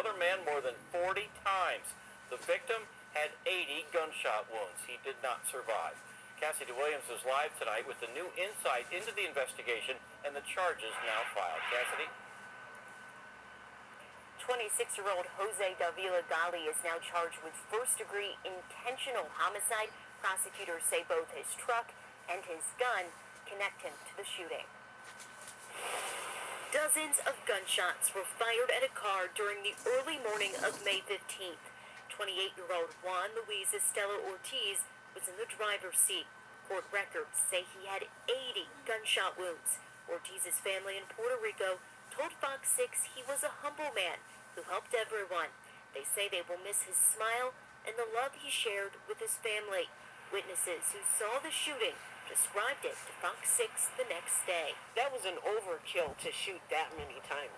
another man more than 40 times. The victim had 80 gunshot wounds. He did not survive. Cassidy Williams is live tonight with the new insight into the investigation and the charges now filed. Cassidy? 26-year-old Jose Davila Gali is now charged with first-degree intentional homicide. Prosecutors say both his truck and his gun connect him to the shooting. Dozens of gunshots were fired at a car during the early morning of May 15th. 28-year-old Juan Luis Estela Ortiz was in the driver's seat. Court records say he had 80 gunshot wounds. Ortiz's family in Puerto Rico told Fox 6 he was a humble man who helped everyone. They say they will miss his smile and the love he shared with his family. Witnesses who saw the shooting described it to Fox 6 the next day. That was an overkill to shoot that many times.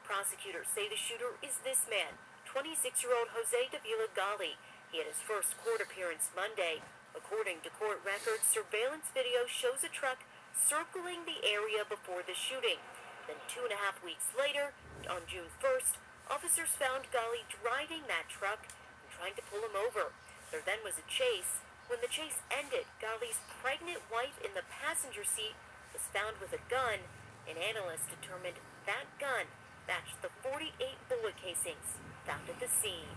Prosecutors say the shooter is this man, 26-year-old Jose Davila Gali. He had his first court appearance Monday. According to court records, surveillance video shows a truck circling the area before the shooting. Then 2.5 weeks later, on June 1st, officers found Gali driving that truck and trying to pull him over. There then was a chase. When the chase ended, Gali's pregnant wife in the passenger seat was found with a gun. An analyst determined that gun matched the 48 bullet casings found at the scene.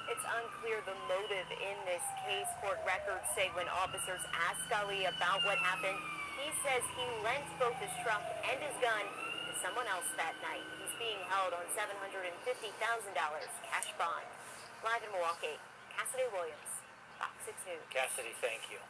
It's unclear the motive in this case. Court records say when officers asked Gali about what happened, he says he lent both his truck and his gun to someone else that night. He's being held on $750,000 cash bond. Live in Milwaukee, Cassidy Williams, Fox 6 News. Cassidy, thank you.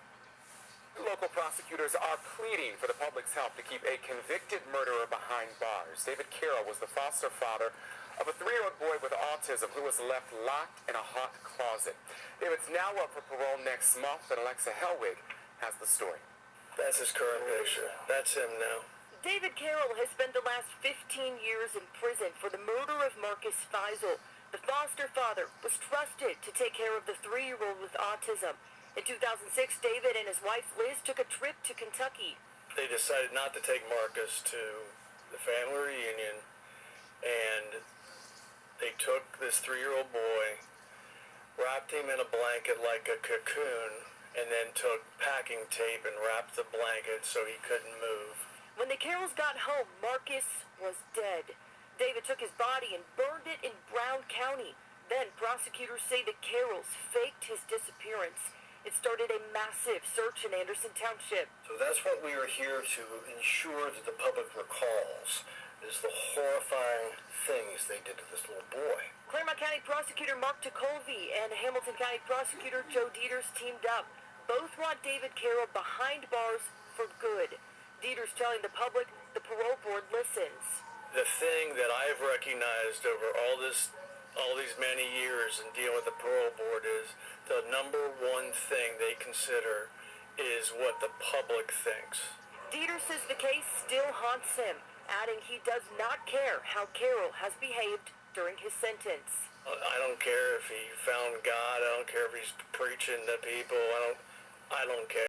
Local prosecutors are pleading for the public's help to keep a convicted murderer behind bars. David Carroll was the foster father of a 3-year-old boy with autism who was left locked in a hot closet. David's now up for parole next month, and Alexa Helwig has the story. That's his current picture. That's him now. David Carroll has spent the last 15 years in prison for the murder of Marcus Feisel. The foster father was trusted to take care of the 3-year-old with autism. In 2006, David and his wife Liz took a trip to Kentucky. They decided not to take Marcus to the family reunion, and they took this 3-year-old boy, wrapped him in a blanket like a cocoon, and then took packing tape and wrapped the blanket so he couldn't move. When the Carrolls got home, Marcus was dead. David took his body and burned it in Brown County. Then prosecutors say the Carrolls faked his disappearance. It started a massive search in Anderson Township. So that's what we are here to ensure that the public recalls, is the horrifying things they did to this little boy. Claremont County Prosecutor Mark Tecolvi and Hamilton County Prosecutor Joe Dieters teamed up. Both want David Carroll behind bars for good. Dieters telling the public the parole board listens. The thing that I've recognized over all these many years in dealing with the parole board is the number one thing they consider is what the public thinks. Dieters says the case still haunts him, adding he does not care how Carroll has behaved during his sentence. I don't care if he found God. I don't care if he's preaching to people. I don't care.